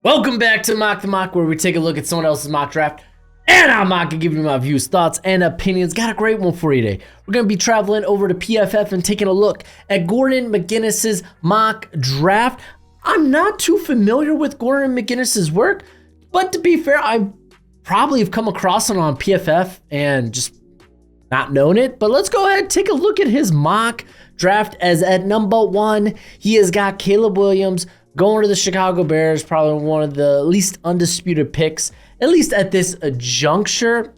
Welcome back to Mock the Mock, where we take a look at someone else's mock draft, and I'm not gonna give you my views, thoughts, and opinions. Got a great one for you today. We're gonna be traveling over to PFF and taking a look at Gordon McGinnis's mock draft. I'm not too familiar with Gordon McGinnis's work, but to be fair, I probably have come across it on PFF and just not known it. But let's go ahead and take a look at his mock draft. As at number 1, he has got Caleb Williams going to the Chicago Bears, probably one of the least undisputed picks, at least at this juncture.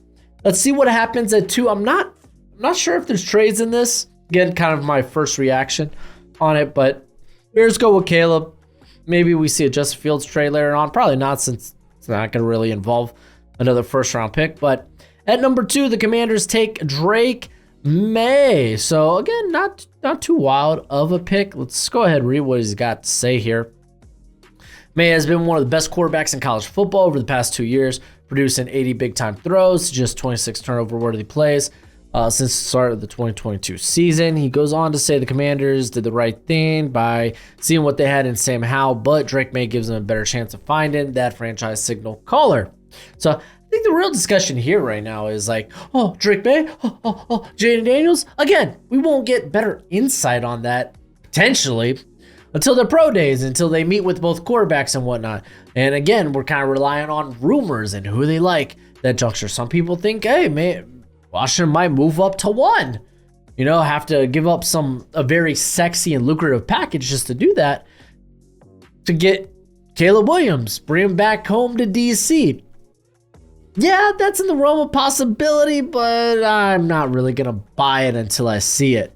Let's see what happens at 2. I'm not sure if there's trades in this. Again, kind of my first reaction on it, but Bears go with Caleb. Maybe we see a Justin Fields trade later on. Probably not, since it's not going to really involve another first-round pick. But at number 2, the Commanders take Drake May. So again, not too wild of a pick. Let's go ahead and read what he's got to say here. May has been one of the best quarterbacks in college football over the past 2 years, producing 80 big-time throws, just 26 turnover-worthy plays since the start of the 2022 season. He goes on to say the Commanders did the right thing by seeing what they had in Sam Howell, but Drake May gives them a better chance of finding that franchise signal caller. So I think the real discussion here right now is like, oh, Drake May, Jaden Daniels. Again, we won't get better insight on that, potentially, until their pro days, until they meet with both quarterbacks and whatnot. And again, we're kind of relying on rumors and who they like that juncture. Some people think, hey, man, Washington might move up to 1. You know, have to give up a very sexy and lucrative package just to do that, to get Caleb Williams, bring him back home to DC. Yeah, that's in the realm of possibility, but I'm not really going to buy it until I see it.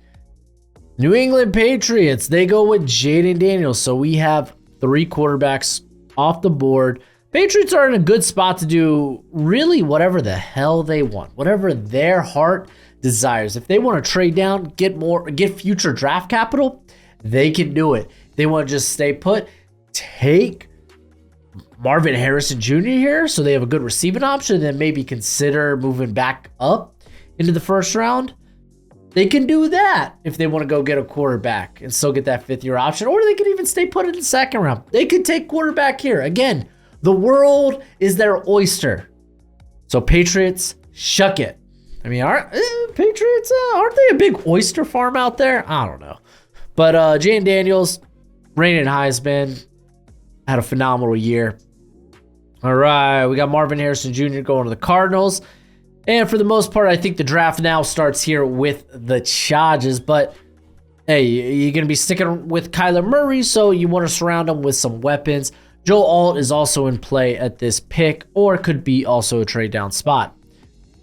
New England Patriots, they go with Jaden Daniels. So we have 3 quarterbacks off the board. Patriots are in a good spot to do really whatever the hell they want, whatever their heart desires. If they want to trade down, get future draft capital, they can do it. If they want to just stay put, take Marvin Harrison Jr. here, so they have a good receiving option, then maybe consider moving back up into the first round. They can do that if they want to go get a quarterback and still get that 5th-year option, or they can even stay put in the 2nd round. They could take quarterback here. Again, the world is their oyster. So Patriots, shuck it. I mean, Patriots, aren't they a big oyster farm out there? I don't know. But Jaden Daniels, reigning Heisman, had a phenomenal year. All right, we got Marvin Harrison Jr. going to the Cardinals. And for the most part, I think the draft now starts here with the Chargers. But, hey, you're going to be sticking with Kyler Murray, so you want to surround him with some weapons. Joe Alt is also in play at this pick, or could be also a trade down spot.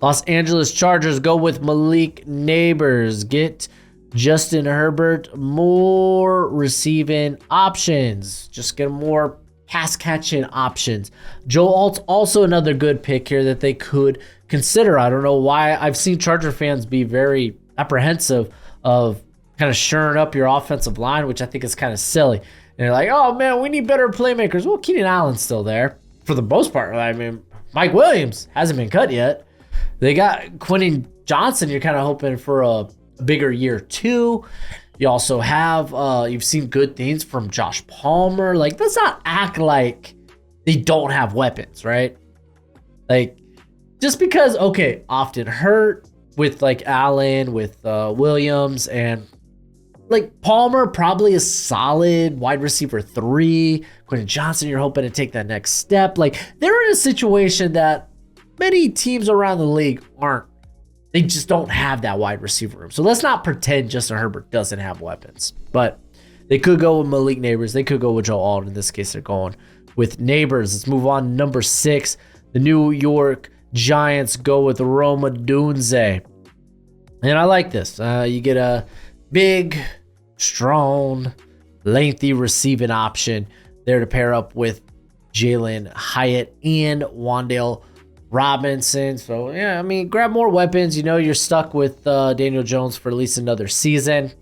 Los Angeles Chargers go with Malik Neighbors. Get Justin Herbert more receiving options. Just get more pass catching options. Joe Alt's also another good pick here that they could consider. I don't know why I've seen Charger fans be very apprehensive of kind of shoring up your offensive line, which I think is kind of silly. And they're like, oh man, we need better playmakers. Well, Keenan Allen's still there for the most part. I mean, Mike Williams hasn't been cut yet. They got Quentin Johnson. You're kind of hoping for a bigger year too. You also have, you've seen good things from Josh Palmer. Like, let's not act like they don't have weapons, right? Like, just because, okay, often hurt with like Allen, with Williams, and like Palmer, probably a solid wide receiver 3. Quentin Johnson, you're hoping to take that next step. Like, they're in a situation that many teams around the league aren't. They just don't have that wide receiver room. So let's not pretend Justin Herbert doesn't have weapons. But they could go with Malik Neighbors. They could go with Joe Alt. In this case, they're going with Neighbors. Let's move on to number 6. The New York Giants go with Roma Dunze. And I like this. You get a big, strong, lengthy receiving option there to pair up with Jalen Hyatt and Wan'Dale Robinson. So, yeah, I mean, grab more weapons. You know, you're stuck with Daniel Jones for at least another season.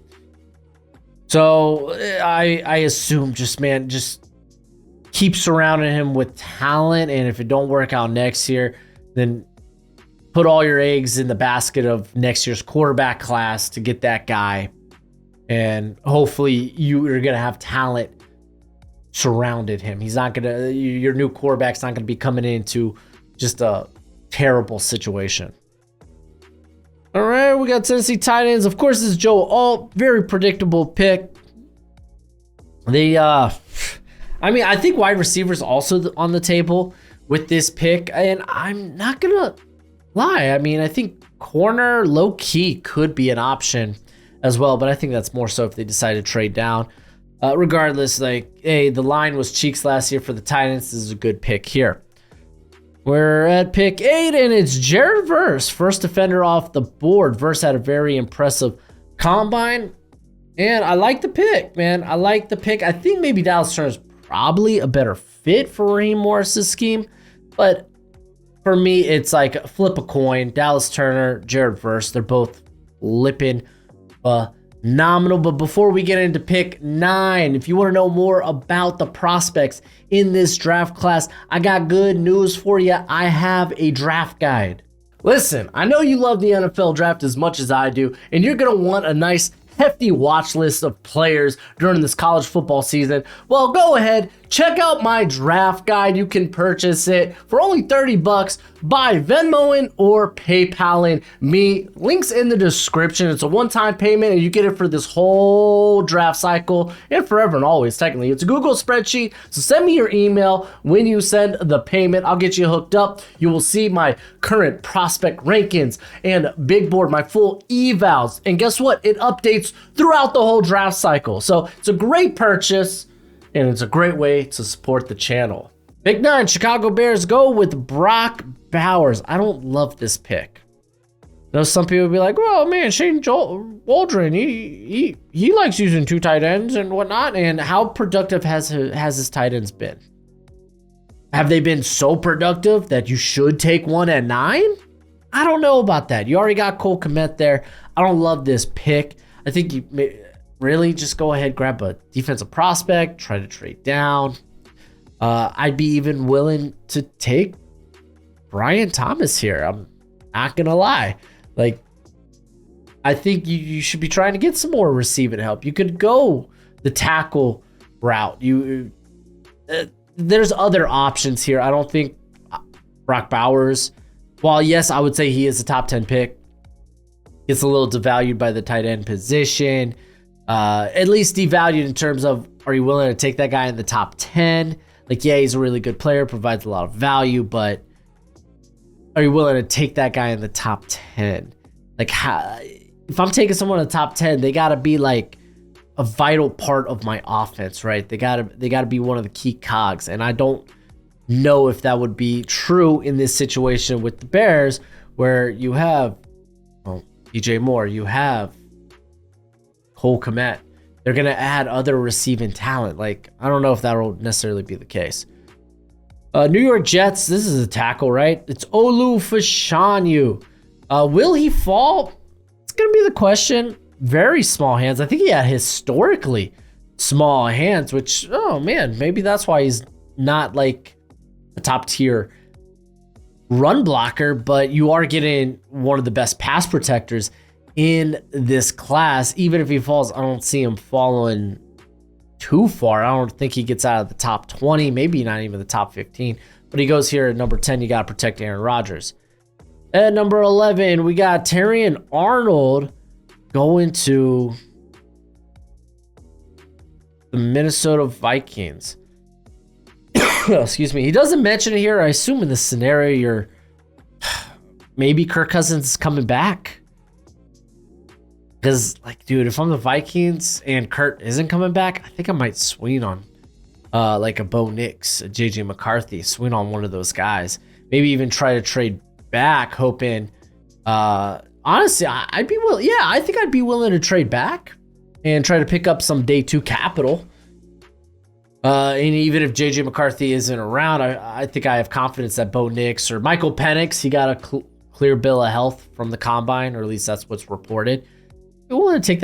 So, I assume just keep surrounding him with talent. And if it don't work out next year, then put all your eggs in the basket of next year's quarterback class to get that guy. And hopefully you are going to have talent surrounded him. He's not gonna. Your new quarterback's not gonna be coming into just a terrible situation. All right, we got Tennessee tight ends. Of course, this is Joe Alt. Very predictable pick. I think wide receivers also on the table with this pick, and I'm not gonna lie. I mean, I think corner low key could be an option as well, but I think that's more so if they decide to trade down. Regardless, like, hey, the line was cheeks last year for the tight ends. This is a good pick here. We're at pick 8, and it's Jared Verse, first defender off the board. Verse had a very impressive combine, and I like the pick, man. I like the pick. I think maybe Dallas Turner is probably a better fit for Raheem Morris's scheme, but for me, it's like flip a coin. Dallas Turner, Jared Verse, they're both lipping phenomenal. But before we get into pick 9, if you want to know more about the prospects in this draft class, I got good news for you. I have a draft guide. Listen, I know you love the NFL draft as much as I do, and you're going to want a nice hefty watch list of players during this college football season. Well, go ahead, check out my draft guide. You can purchase it for only $30 by Venmoing or PayPaling me. Links in the description. It's a one-time payment, and you get it for this whole draft cycle and forever and always. Technically, it's a Google spreadsheet, so send me your email when you send the payment. I'll get you hooked up. You will see my current prospect rankings and big board, my full evals, and guess what? It updates throughout the whole draft cycle. So it's a great purchase, and it's a great way to support the channel. Pick 9, Chicago Bears go with Brock Bowers. I don't love this pick. You know, some people will be like, well, man, Shane Waldron, he likes using 2 tight ends and whatnot. And how productive has his tight ends been? Have they been so productive that you should take one at 9? I don't know about that. You already got Cole Kmet there. I don't love this pick. I think you may really just go ahead, grab a defensive prospect, try to trade down. I'd be even willing to take Brian Thomas here. I'm not going to lie. Like, I think you should be trying to get some more receiving help. You could go the tackle route. There's other options here. I don't think Brock Bowers, while yes, I would say he is a top 10 pick, gets a little devalued by the tight end position. At least devalued in terms of, are you willing to take that guy in the top 10? Like, yeah, he's a really good player, provides a lot of value, but are you willing to take that guy in the top 10? Like, if I'm taking someone in the top 10, they got to be like a vital part of my offense, right? They got to be one of the key cogs, and I don't know if that would be true in this situation with the Bears, where you have DJ Moore, you have Cole Kmet. They're going to add other receiving talent. Like, I don't know if that will necessarily be the case. New York Jets, this is a tackle, right? It's Olu Fashanu. Will he fall? It's going to be the question. Very small hands. I think he had historically small hands, which, oh man, maybe that's why he's not like a top tier run blocker, but you are getting one of the best pass protectors in this class. Even if he falls, I don't see him falling too far. I don't think he gets out of the top 20, maybe not even the top 15, but he goes here at number 10. You got to protect Aaron Rodgers. At number 11, we got Terrion Arnold going to the Minnesota Vikings. Excuse me. He doesn't mention it here. I assume in this scenario, maybe Kirk Cousins is coming back. Because, like, dude, if I'm the Vikings and Kurt isn't coming back, I think I might swing on like a Bo Nix, a JJ McCarthy, swing on one of those guys. Maybe even try to trade back, hoping. Honestly, I'd be willing. Yeah, I think I'd be willing to trade back and try to pick up some day 2 capital. And even if JJ McCarthy isn't around, I think I have confidence that Bo Nix or Michael Penix, he got a clear bill of health from the combine, or at least that's what's reported. You want to take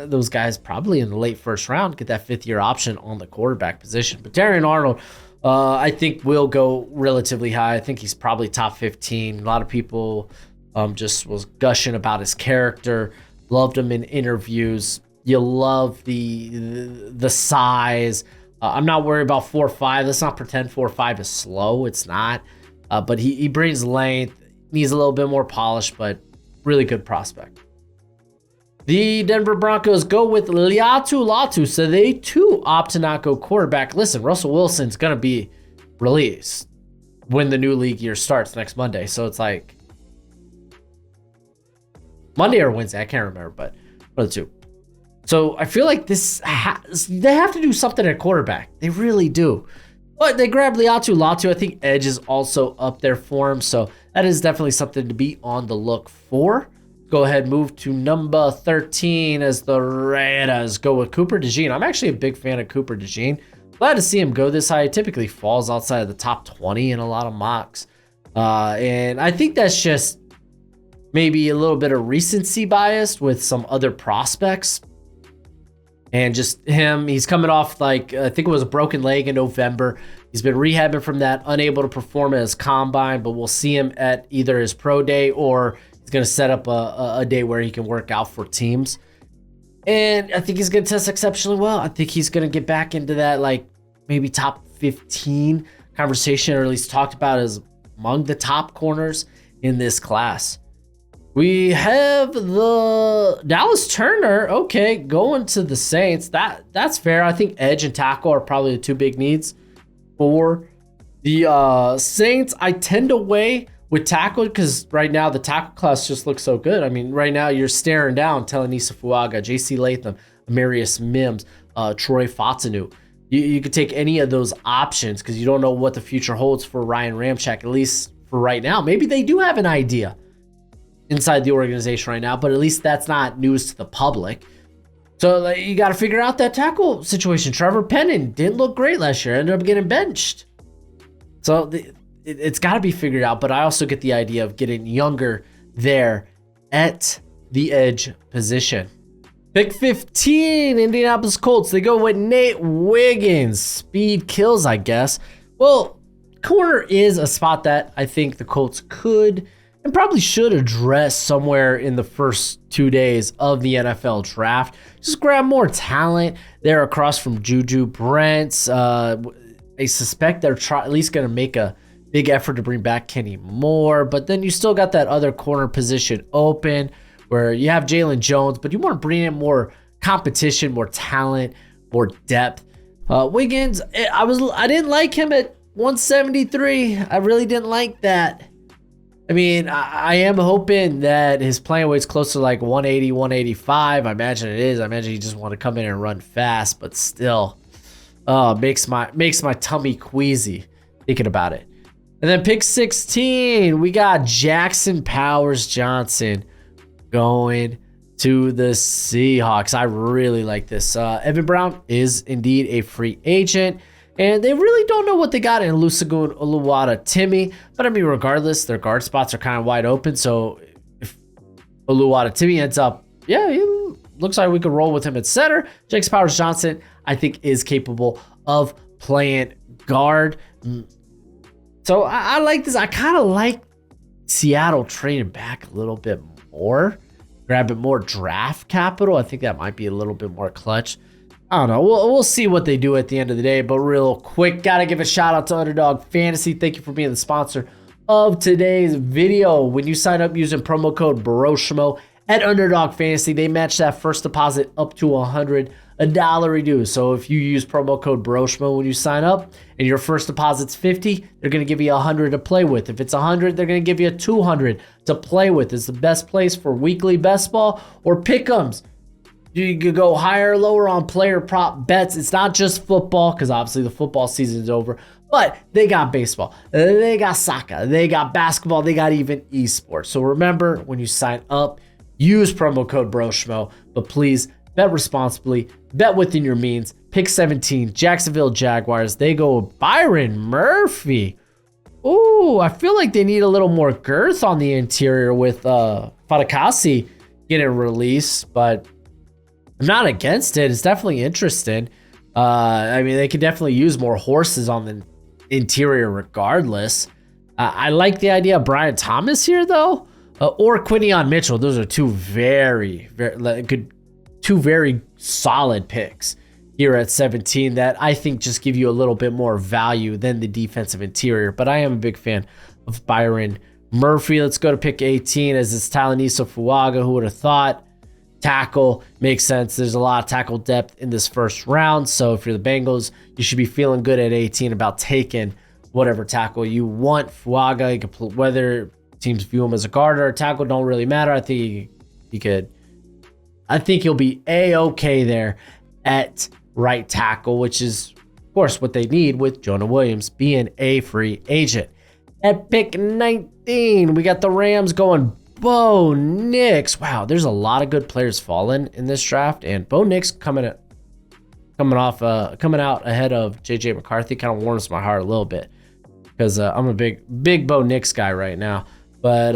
those guys probably in the late first round, get that 5th-year option on the quarterback position. But Terrion Arnold, I think will go relatively high. I think he's probably top 15. A lot of people just was gushing about his character, loved him in interviews. You love the size, I'm not worried about 4.5. Let's not pretend 4.5 is slow. It's not. But he brings length, needs a little bit more polish, but really good prospect. The Denver Broncos go with Liatu Latu, so they too opt to not go quarterback. Listen, Russell Wilson's going to be released when the new league year starts next Monday. So it's like Monday or Wednesday. I can't remember, but one of the two. So I feel like they have to do something at quarterback. They really do. But they grabbed Liatu Latu. I think edge is also up there for him. So that is definitely something to be on the look for. Go ahead, move to number 13 as the Raiders go with Cooper DeJean. I'm actually a big fan of Cooper DeJean. Glad to see him go this high. It typically falls outside of the top 20 in a lot of mocks. And I think that's just maybe a little bit of recency bias with some other prospects. And just him, he's coming off like, I think it was a broken leg in November. He's been rehabbing from that, unable to perform at his combine, but we'll see him at either his pro day or he's going to set up a day where he can work out for teams. And I think he's going to test exceptionally well. I think he's going to get back into that, like maybe top 15 conversation, or at least talked about as among the top corners in this class. We have the Dallas Turner, okay, going to the Saints. That's fair. I think edge and tackle are probably the two big needs for the Saints. I tend to weigh with tackle because right now the tackle class just looks so good. I mean, right now you're staring down Telenisa Fuaga, J.C. Latham, Amarius Mims, Troy Fautanu. You could take any of those options because you don't know what the future holds for Ryan Ramczyk, at least for right now. Maybe they do have an idea inside the organization right now, but at least that's not news to the public. So you got to figure out that tackle situation. Trevor Penning didn't look great last year, ended up getting benched. So it's got to be figured out, but I also get the idea of getting younger there at the edge position. Pick 15, Indianapolis Colts. They go with Nate Wiggins. Speed kills, I guess. Well, corner is a spot that I think the Colts could and probably should address somewhere in the first 2 days of the NFL draft. Just grab more talent there across from Juju Brents. I suspect they're at least going to make a big effort to bring back Kenny Moore, but then you still got that other corner position open where you have Jalen Jones, but you want to bring in more competition, more talent, more depth. Wiggins, I didn't like him at 173. I really didn't like that. I mean, I am hoping that his playing weight's close to like 180, 185. I imagine it is. I imagine he just want to come in and run fast, but still, makes my tummy queasy thinking about it. And then pick 16, we got Jackson Powers Johnson going to the Seahawks. I really like this. Evan Brown is indeed a free agent. And they really don't know what they got in Lusagun Oluwata Timmy. But I mean, regardless, their guard spots are kind of wide open. So if Oluwata Timmy ends up, yeah, he looks like we could roll with him at center. Jackson Powers Johnson, I think, is capable of playing guard. So I like this. I kind of like Seattle trading back a little bit more, grabbing more draft capital. I think that might be a little bit more clutch. I don't know. We'll see what they do at the end of the day. But real quick, got to give a shout out to Underdog Fantasy. Thank you for being the sponsor of today's video. When you sign up using promo code Broshmo at Underdog Fantasy, they match that first deposit up to $100 reduced. So if you use promo code Broshmo when you sign up and your first deposit's $50, they're going to give you $100 to play with. If it's $100, they're going to give you $200 to play with. It's the best place for weekly best ball or pick'ems. You could go higher or lower on player prop bets. It's not just football because obviously the football season is over, but they got baseball, they got soccer, they got basketball, they got even esports. So remember, when you sign up, use promo code Broshmo, but please bet responsibly, bet within your means. Pick 17, Jacksonville Jaguars. They go Byron Murphy. Ooh, I feel like they need a little more girth on the interior with Fadakasi getting released, but I'm not against it. It's definitely interesting. I mean, they could definitely use more horses on the interior regardless. I like the idea of Brian Thomas here, though, or Quinion Mitchell. Those are two very solid picks here at 17 that I think just give you a little bit more value than the defensive interior. But I am a big fan of Byron Murphy. Let's go to pick 18 as it's Talaniso Fuaga. Who would have thought? Tackle makes sense. There's a lot of tackle depth in this first round. So if you're the Bengals, you should be feeling good at 18 about taking whatever tackle you want. Fuaga, you could, whether teams view him as a guard or a tackle, don't really matter. I think he'll be A-okay there at right tackle, which is, of course, what they need with Jonah Williams being a free agent. At pick 19, we got the Rams going Bo Nix. Wow, there's a lot of good players falling in this draft, and Bo Nix coming out ahead of JJ McCarthy kind of warms my heart a little bit because I'm a big Bo Nix guy right now. But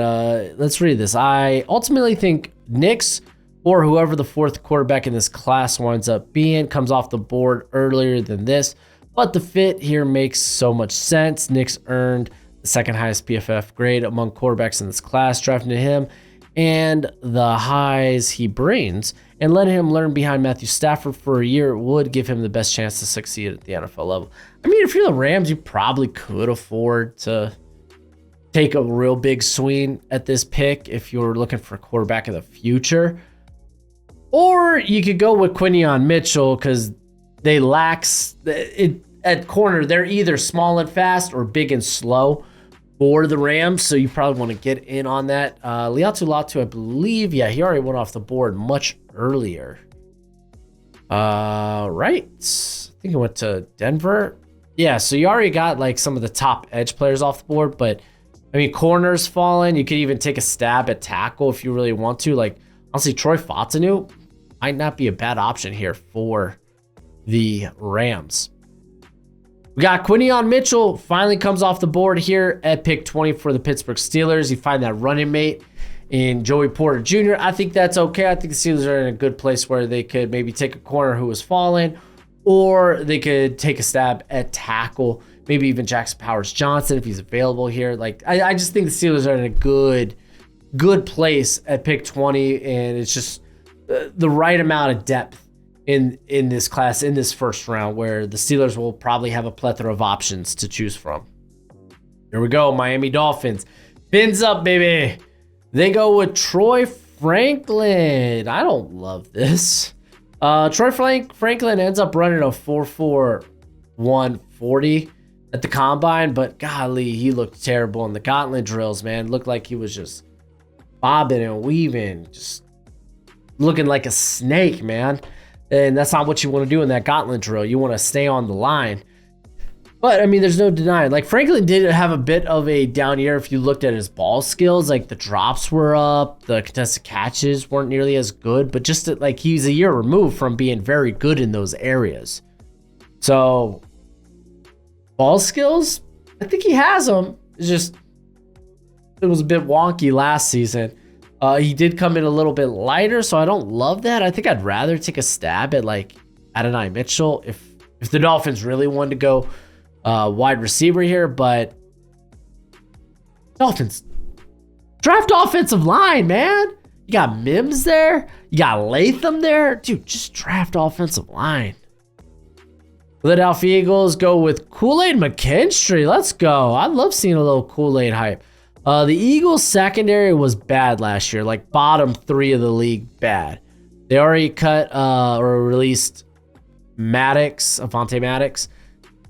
let's read this. I ultimately think Nix, or whoever the fourth quarterback in this class winds up being, comes off the board earlier than this, but the fit here makes so much sense. Nix earned the second highest PFF grade among quarterbacks in this class, drafting him and the highs he brings, and letting him learn behind Matthew Stafford for a year would give him the best chance to succeed at the NFL level. I mean, if you're the Rams, you probably could afford to take a real big swing at this pick if you're looking for a quarterback of the future. Or you could go with Quinion Mitchell because they lack it at corner. They're either small and fast or big and slow for the Rams, so you probably want to get in on that. Liatu Latu, I believe, yeah, he already went off the board much earlier. Right? I think he went to Denver. Yeah, so you already got like some of the top edge players off the board, but I mean, corners falling. You could even take a stab at tackle if you really want to. Like, honestly, Troy Fautanu might not be a bad option here for the Rams. We got Quinion Mitchell finally comes off the board here at pick 20 for the Pittsburgh Steelers. You find that running mate in Joey Porter Jr. I think that's okay. I think the Steelers are in a good place where they could maybe take a corner who was falling, or they could take a stab at tackle, maybe even Jackson Powers Johnson if he's available here. Like, I just think the Steelers are in a good place at pick 20, and it's just the right amount of depth in this class, in this first round, where the Steelers will probably have a plethora of options to choose from. Here we go, Miami Dolphins. Fins up, baby. They go with Troy Franklin. I don't love this. Troy Franklin ends up running a 4.4 140 at the combine, but golly, he looked terrible in the gauntlet drills, man. Looked like he was just bobbing and weaving, just looking like a snake, man. And that's not what you want to do in that gauntlet drill. You want to stay on the line. But, I mean, there's no denying. Like, Franklin did have a bit of a down year if you looked at his ball skills. Like, the drops were up. The contested catches weren't nearly as good. But just, like, he's a year removed from being very good in those areas. So, ball skills, I think he has them. It's just, it was a bit wonky last season. He did come in a little bit lighter, so I don't love that. I think I'd rather take a stab at, like, Adonai Mitchell if the Dolphins really wanted to go wide receiver here. But Dolphins, draft offensive line, man. You got Mims there. You got Latham there. Dude, just draft offensive line. Philadelphia Eagles go with Kool-Aid McKinstry. Let's go. I love seeing a little Kool-Aid hype. The Eagles secondary was bad last year, like bottom 3 of the league bad. They already cut or released Avonte Maddox.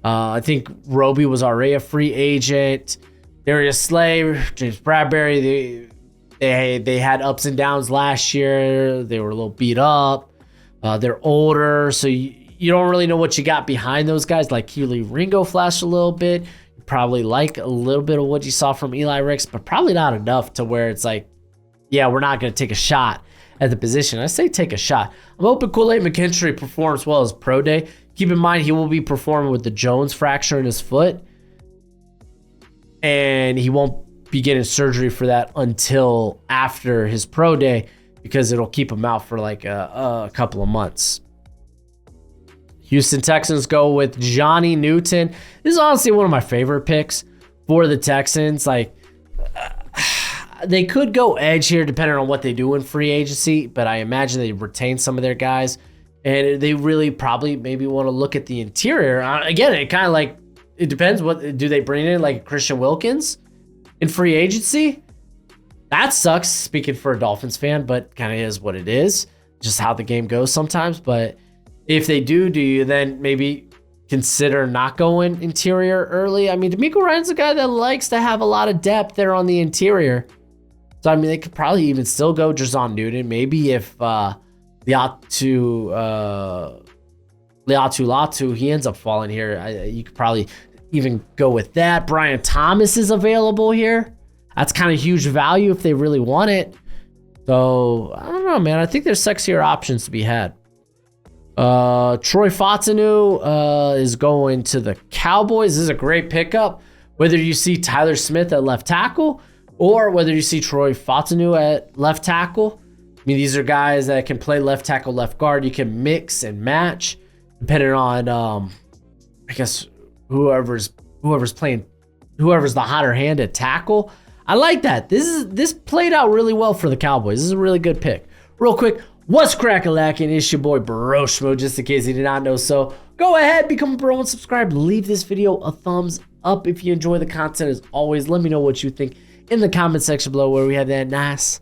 I think Roby was already a free agent. Darius Slay, James Bradbury, they had ups and downs last year. They were a little beat up. They're older, so you don't really know what you got behind those guys. Like Keely Ringo flashed a little bit. Probably like a little bit of what you saw from Eli Ricks, but probably not enough to where it's like, yeah, we're not going to take a shot at the position. I say take a shot. I'm hoping Kool-Aid McKinstry performs well as pro day. Keep in mind, he will be performing with the Jones fracture in his foot, and he won't be getting surgery for that until after his pro day because it'll keep him out for like a couple of months. Houston Texans go with Johnny Newton. This is honestly one of my favorite picks for the Texans. Like, they could go edge here depending on what they do in free agency, but I imagine they retain some of their guys And they really probably maybe want to look at the interior. Again, it kind of like, it depends. What do they bring in, like Christian Wilkins in free agency? That sucks, speaking for a Dolphins fan, but kind of is what it is. Just how the game goes sometimes. But if they do you then maybe consider not going interior early? I mean, D'Amico Ryan's a guy that likes to have a lot of depth there on the interior. So, I mean, they could probably even still go Jazon Newton. Maybe if Latu, he ends up falling here, you could probably even go with that. Brian Thomas is available here. That's kind of huge value if they really want it. So, I don't know, man. I think there's sexier options to be had. Troy Fautanu is going to the Cowboys. This is a great pickup. Whether you see Tyler Smith at left tackle or whether you see Troy Fautanu at left tackle. I mean, these are guys that can play left tackle, left guard. You can mix and match depending on, I guess, whoever's the hotter hand at tackle. I like that. This played out really well for the Cowboys. This is a really good pick. Real quick, what's crack-a-lackin'? It's your boy Broshmo, just in case you did not know so. Go ahead, become a bro and subscribe. Leave this video a thumbs up if you enjoy the content. As always, let me know what you think in the comment section below, where we have that nice,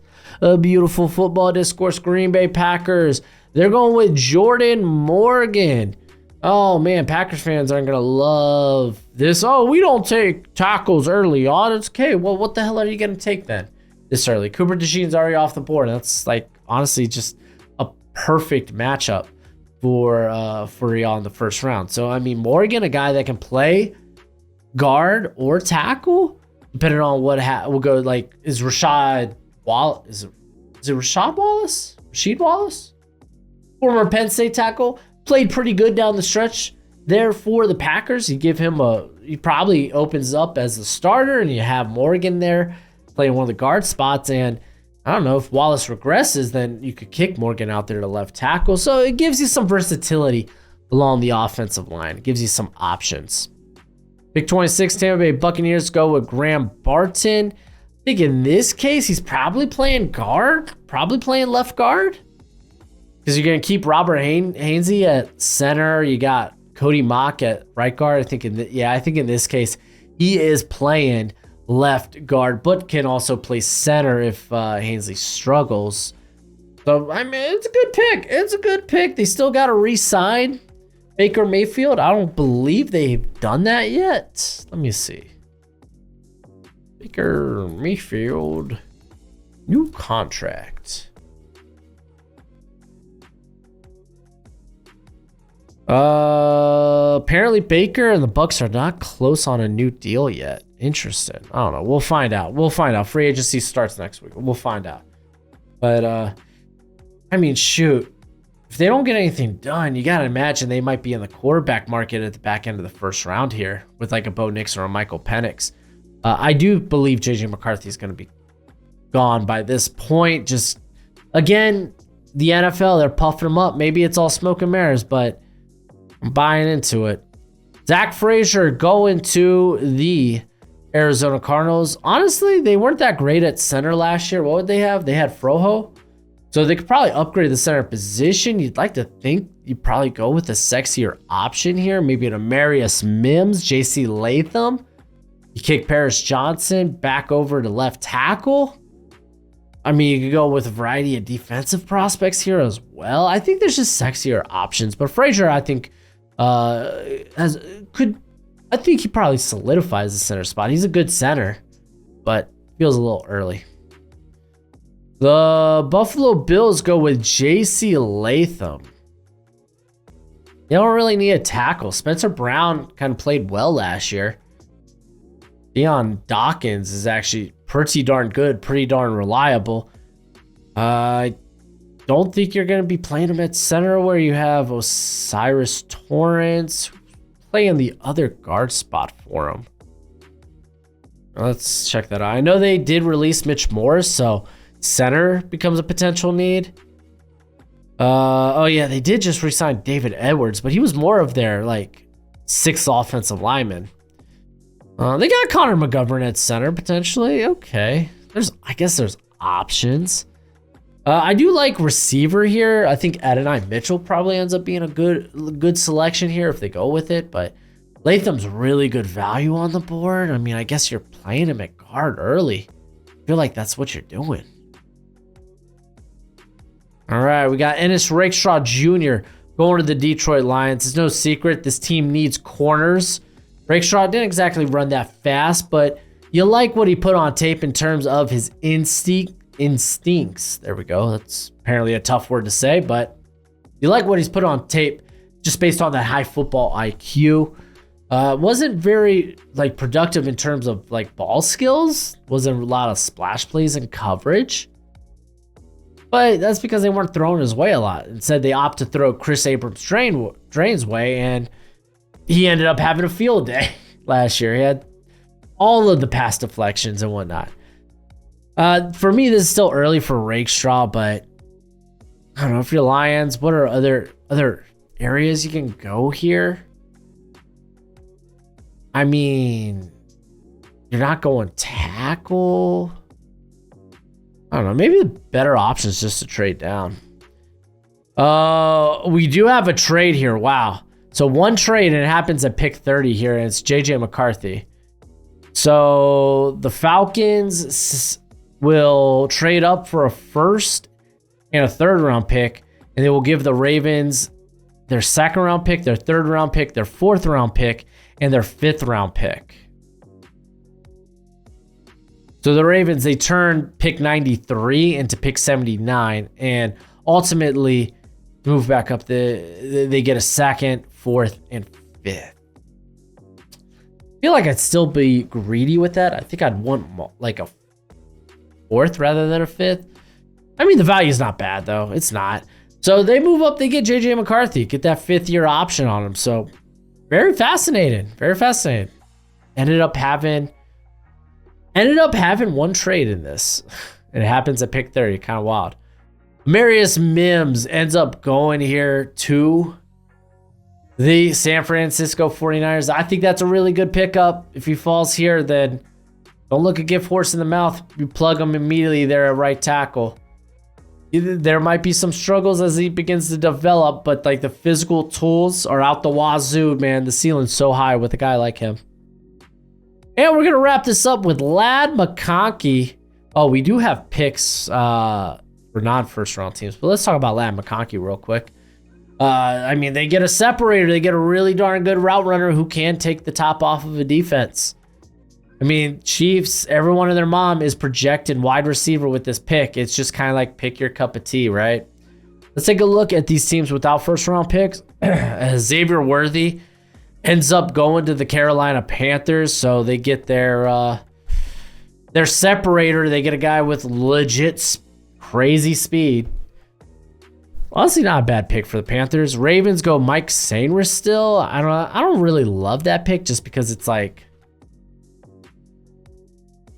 beautiful football discourse. Green Bay Packers, they're going with Jordan Morgan. Oh man, Packers fans aren't gonna love this. Oh, we don't take tackles early on. It's okay. Well, what the hell are you gonna take then this early? Cooper DeJean's already off the board. That's like honestly just a perfect matchup for y'all in the first round. So I mean, Morgan, a guy that can play guard or tackle, depending on what we'll go. Like, is Rashad Wallace? Is it Rashad Wallace? Rasheed Wallace, former Penn State tackle. Played pretty good down the stretch there for the Packers. You give him he probably opens up as the starter, and you have Morgan there playing one of the guard spots. And I don't know, if Wallace regresses, then you could kick Morgan out there to left tackle. So it gives you some versatility along the offensive line. It gives you some options. Pick 26, Tampa Bay Buccaneers go with Graham Barton. I think in this case, he's probably playing guard, probably playing left guard. Because you're going to keep Robert Hainsey at center. You got Cody Mock at right guard. I think in this case, he is playing left guard, but can also play center if Hainsey struggles. So, I mean, it's a good pick. It's a good pick. They still got to re-sign Baker Mayfield. I don't believe they've done that yet. Let me see. Baker Mayfield, new contract. Apparently Baker and the Bucks are not close on a new deal yet. Interesting. I don't know. We'll find out. Free agency starts next week. We'll find out. But I mean, shoot, if they don't get anything done, you gotta imagine they might be in the quarterback market at the back end of the first round here with like a Bo Nix or a Michael Penix. I do believe JJ McCarthy is going to be gone by this point. Just again, the NFL, they're puffing him up. Maybe it's all smoke and mirrors, but I'm buying into it. Zach Frazier going to the Arizona Cardinals. Honestly, they weren't that great at center last year. What would they have? They had Froho. So they could probably upgrade the center position. You'd like to think you'd probably go with a sexier option here. Maybe an Amarius Mims, JC Latham. You kick Paris Johnson back over to left tackle. I mean, you could go with a variety of defensive prospects here as well. I think there's just sexier options. But Frazier, I think, I think he probably solidifies the center spot. He's a good center, but feels a little early. The Buffalo Bills go with JC Latham. They don't really need a tackle. Spencer Brown kind of played well last year. Deion Dawkins is actually pretty darn good, pretty darn reliable. I don't think you're going to be playing him at center where you have Osiris Torrance playing the other guard spot for him. Let's check that out. I know they did release Mitch Morris, so center becomes a potential need. Oh yeah, they did just re-sign David Edwards, but he was more of their like sixth offensive lineman. They got Connor McGovern at center potentially. Okay, I guess there's options. I do like receiver here. I think Adonai Mitchell probably ends up being a good selection here if they go with it. But Latham's really good value on the board. I mean, I guess you're playing him at guard early. I feel like that's what you're doing. All right, we got Ennis Rakestraw Jr. going to the Detroit Lions. It's no secret this team needs corners. Rakestraw didn't exactly run that fast, but you like what he put on tape in terms of his instincts. There we go. That's apparently a tough word to say, but you like what he's put on tape just based on that high football IQ. Wasn't very like productive in terms of like ball skills. Wasn't a lot of splash plays and coverage. But that's because they weren't throwing his way a lot. Instead, they opt to throw Chris Abrams-Drain's way, and he ended up having a field day last year. He had all of the pass deflections and whatnot. For me, this is still early for Rakestraw, but I don't know if you're Lions. What are other areas you can go here? I mean, you're not going tackle. I don't know. Maybe the better option is just to trade down. We do have a trade here. Wow. So one trade, and it happens at pick 30 here, and it's JJ McCarthy. So the Falcons will trade up for a first and a third round pick, and they will give the Ravens their second round pick, their third round pick, their fourth round pick, and their fifth round pick. So the Ravens, they turn pick 93 into pick 79, and ultimately move back up. They get a second, fourth, and fifth. I feel like I'd still be greedy with that. I think I'd want like a fourth rather than a fifth. I mean, the value is not bad, though. It's not. So they move up. They get J.J. McCarthy, get that fifth-year option on him. So very fascinating. Very fascinating. Ended up having one trade in this. It happens at pick 30. Kind of wild. Marius Mims ends up going here to the San Francisco 49ers. I think that's a really good pickup. If he falls here, then don't look a gift horse in the mouth. You plug him immediately there at right tackle. There might be some struggles as he begins to develop, but like the physical tools are out the wazoo, man. The ceiling's so high with a guy like him. And we're going to wrap this up with Ladd McConkey. Oh, we do have picks for non-first round teams, but let's talk about Ladd McConkey real quick. I mean, they get a separator. They get a really darn good route runner who can take the top off of a defense. I mean, Chiefs, everyone and their mom is projecting wide receiver with this pick. It's just kind of like pick your cup of tea, right? Let's take a look at these teams without first round picks. Xavier Worthy ends up going to the Carolina Panthers, so they get their separator. They get a guy with legit crazy speed. Honestly, not a bad pick for the Panthers. Ravens go Mike Sainris still. I don't really love that pick just because it's like,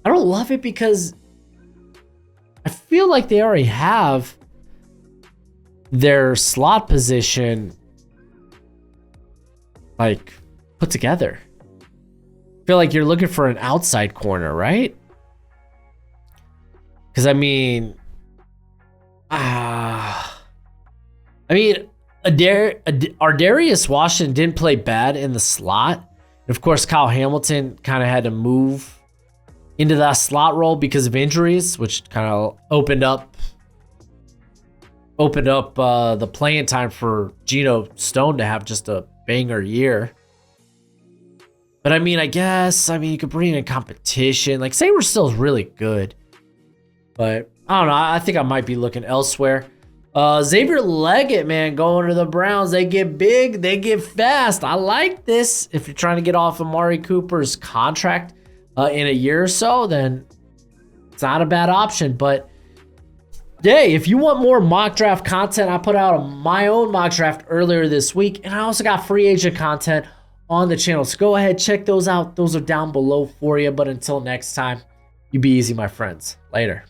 I don't love it because I feel like they already have their slot position like put together. I feel like you're looking for an outside corner, right? Because I mean, Ardarius Washington didn't play bad in the slot. And of course, Kyle Hamilton kind of had to move into that slot role because of injuries, which kind of opened up the playing time for Geno Stone to have just a banger year. But I mean, you could bring in competition. Like, Saber still is really good, but I don't know. I think I might be looking elsewhere. Xavier Leggett, man, going to the Browns. They get big, they get fast. I like this. If you're trying to get off Amari Cooper's contract in a year or so, then it's not a bad option. But hey, if you want more mock draft content, I put out my own mock draft earlier this week, and I also got free agent content on the channel. So go ahead, check those out. Those are down below for you. But until next time, you be easy, my friends. Later.